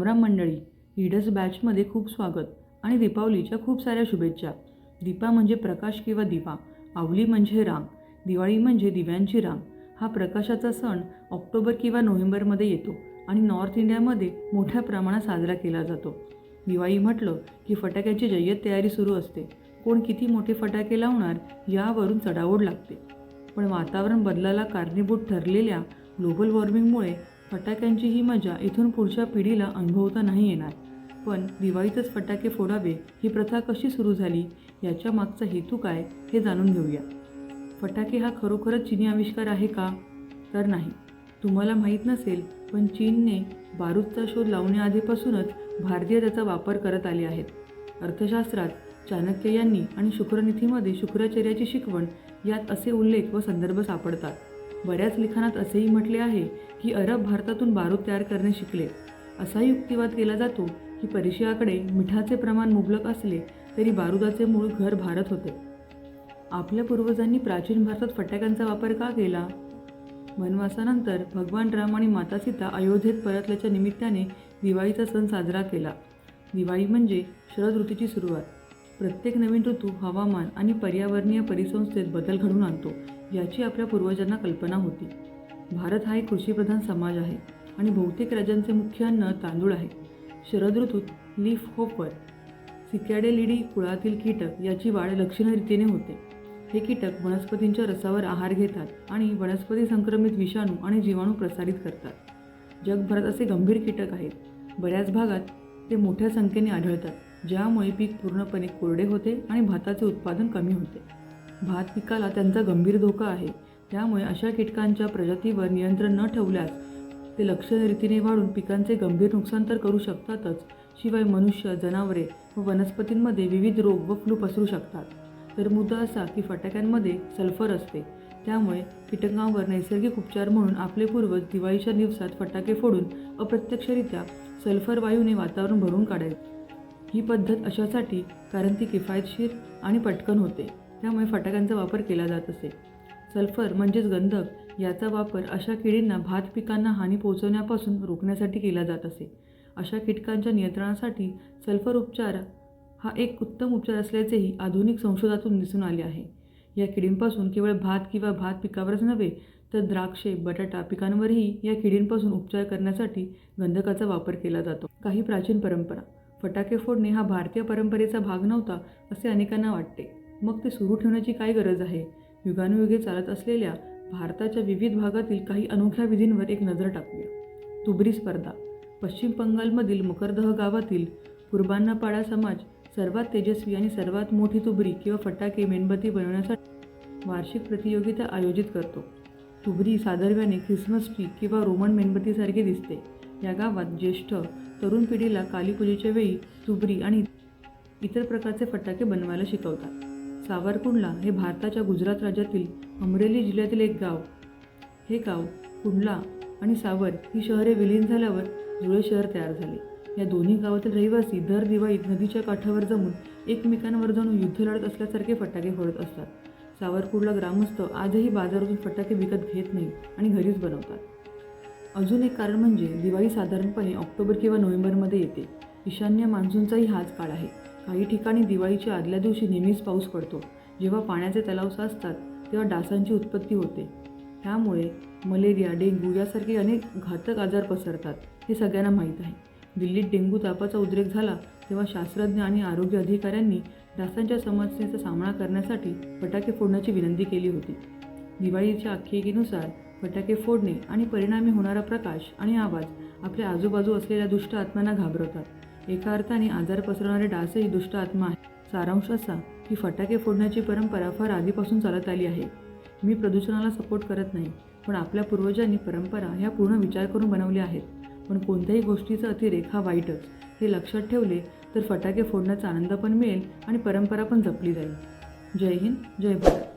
राम मंडळी, लीडर्स बॅचमध्ये खूप स्वागत आणि दीपावलीच्या खूप साऱ्या शुभेच्छा. दीपा म्हणजे प्रकाश किंवा दिवा, आवली म्हणजे रांग, दिवाळी म्हणजे दिव्यांची रांग. हा प्रकाशाचा सण ऑक्टोबर किंवा नोव्हेंबरमध्ये येतो आणि नॉर्थ इंडियामध्ये मोठ्या प्रमाणात साजरा केला जातो. दिवाळी म्हटलं की फटाक्याची जय्यत तयारी सुरू असते. कोण किती मोठे फटाके लावणार यावरून चढाओढ लागते. पण वातावरण बदलाला कारणीभूत ठरलेल्या ग्लोबल वॉर्मिंगमुळे फटाक्यांची ही मजा इथून पुढच्या पिढीला अनुभवता नाही येणार. पण दिवाळीतच फटाके फोडावे ही प्रथा कशी सुरू झाली, याच्या मागचा हेतू काय हे जाणून घेऊया. फटाके हा खरोखरच चीनी आविष्कार आहे का? तर नाही. तुम्हाला माहीत नसेल, पण चीनने बारूदचा शोध लावण्याआधीपासूनच भारतीय त्याचा वापर करत आले आहेत. अर्थशास्त्रात चाणक्य यांनी आणि शुक्रनीतीमध्ये शुक्राचार्याची शिकवण यात असे उल्लेख व संदर्भ सापडतात. बऱ्याच लिखाणात असेही म्हटले आहे की अरब भारतातून बारूद तयार करणे शिकले. असाही युक्तिवाद केला जातो की पर्शियाकडे मिठाचे प्रमाण मुबलक असले तरी बारूदाचे मूळ घर भारत होते. आपल्या पूर्वजांनी प्राचीन भारतात फटाक्यांचा वापर का केला? वनवासानंतर भगवान राम आणि माता सीता अयोध्येत परतल्याच्या निमित्ताने दिवाळीचा सण साजरा केला. दिवाळी म्हणजे शरद ऋतूची सुरुवात. प्रत्येक नवीन ऋतू हवामान आणि पर्यावरणीय परिसंस्थेत बदल घडवून आणतो, याची आपल्या पूर्वजांना कल्पना होती. भारत हा एक कृषीप्रधान समाज आहे आणि बहुतेक राज्यांचे मुख्य अन्न तांदूळ आहे. शरद ऋतूत लीफ होपर, सिकॅडेलिडी कुळातील कीटक याची वाढ लक्षणीय रीतीने होते. हे कीटक वनस्पतींच्या रसावर आहार घेतात आणि वनस्पती संक्रमित विषाणू आणि जीवाणू प्रसारित करतात. जगभरात असे गंभीर कीटक आहेत. बऱ्याच भागात ते मोठ्या संख्येने आढळतात, ज्यामुळे पीक पूर्णपणे कोरडे होते आणि भाताचे उत्पादन कमी होते. भात पिकाला त्यांचा गंभीर धोका आहे. त्यामुळे अशा कीटकांच्या प्रजातीवर नियंत्रण न ठेवल्यास ते लक्षणीय रीतीने वाढून पिकांचे गंभीर नुकसान तर करू शकतातच, शिवाय मनुष्य, जनावरे व वनस्पतींमध्ये विविध रोग व फ्लू पसरू शकतात. तर मुद्दा असा की फटाक्यांमध्ये सल्फर असते. त्यामुळे कीटकांवर नैसर्गिक उपचार म्हणून आपले पूर्वज दिवाळीच्या दिवसात फटाके फोडून अप्रत्यक्षरित्या सल्फर वायूने वातावरण भरून काढायचे. ही पद्धत अशासाठी कारण ती किफायतशीर आणि पटकन होते, त्यामुळे फटाक्यांचा वापर केला जात असे. सल्फर म्हणजेच गंधक याचा वापर अशा किडींना भात पिकांना हानी पोहोचवण्यापासून रोखण्यासाठी केला जात असे. अशा कीटकांच्या नियंत्रणासाठी सल्फर उपचार हा एक उत्तम उपचार असल्याचेही आधुनिक संशोधनातून दिसून आले आहे. या किडींपासून केवळ भात किंवा भात पिकावरच नव्हे तर द्राक्षे, बटाटा पिकांवरही या किडींपासून उपचार करण्यासाठी गंधकाचा वापर केला जातो. काही प्राचीन परंपरा. फटाके फोडणे हा भारतीय परंपरेचा भाग नव्हता असे अनेकांना वाटते. मग ते सुरू ठेवण्याची काय गरज आहे? युगानुयुगे चालत असलेल्या भारताच्या विविध भागातील काही अनोख्या विधींवर एक नजर टाकूया. तुबरी स्पर्धा. पश्चिम बंगालमधील मकरदह गावातील कुर्बान्नापाडा समाज सर्वात तेजस्वी आणि सर्वात मोठी तुबरी किंवा फटाके मेणबत्ती बनवण्यासाठी वार्षिक प्रतियोगिता आयोजित करतो. तुबरी साधर्म्याने ख्रिसमस ट्री किंवा रोमन मेणबत्तीसारखी दिसते. या गावात ज्येष्ठ तरुण पिढीला कालीपूजेच्या वेळी तुबरी आणि इतर प्रकारचे फटाके बनवायला शिकवतात. सावरकुंडला हे भारताच्या गुजरात राज्यातील अमरेली जिल्ह्यातील एक गाव. हे गाव कुंडला आणि सावर ही शहरे विलीन झाल्यावर जुळे शहर तयार झाले. या दोन्ही गावातील रहिवासी दर दिवाळीत नदीच्या काठावर जमून एकमेकांवर जणू युद्ध लढत असल्यासारखे फटाके फोडत असतात. सावरकुंडला ग्रामस्थ आजही बाजारातून फटाके विकत घेत नाहीत आणि घरीच बनवतात. अजून एक कारण म्हणजे दिवाळी साधारणपणे ऑक्टोबर किंवा नोव्हेंबरमध्ये येते. ईशान्य मान्सूनचाही हाच काळ आहे. काही ठिकाणी दिवाळीच्या आदल्या दिवशी नेहमीच पाऊस पडतो. जेव्हा पाण्याचे तलाव साचतात तेव्हा डासांची उत्पत्ती होते. त्यामुळे मलेरिया, डेंग्यू यासारखे अनेक घातक आजार पसरतात, हे सगळ्यांना माहीत आहे. दिल्लीत डेंग्यू तापाचा उद्रेक झाला तेव्हा शास्त्रज्ञ आणि आरोग्य अधिकाऱ्यांनी डासांच्या समस्येचा सामना करण्यासाठी फटाके फोडण्याची विनंती केली होती. दिवाळीच्या आख्यायिकेनुसार फटाके फोडणे आणि परिणामी होणारा प्रकाश आणि आवाज आपल्या आजूबाजू असलेल्या दुष्ट आत्म्यांना घाबरवतात. एका अर्थाने आजार पसरवणारे डासही दुष्ट आत्मा आहे. सारांश असा की फटाके फोडण्याची परंपरा फार आधीपासून चालत आली आहे. मी प्रदूषणाला सपोर्ट करत नाही, पण आपल्या पूर्वजांनी परंपरा ह्या पूर्ण विचार करून बनवल्या आहेत. पण कोणत्याही गोष्टीचा अतिरेक हा वाईटच, हे लक्षात ठेवले तर फटाके फोडण्याचा आनंद पण मिळेल आणि परंपरा पण जपली जाईल. जय हिंद, जय भारत.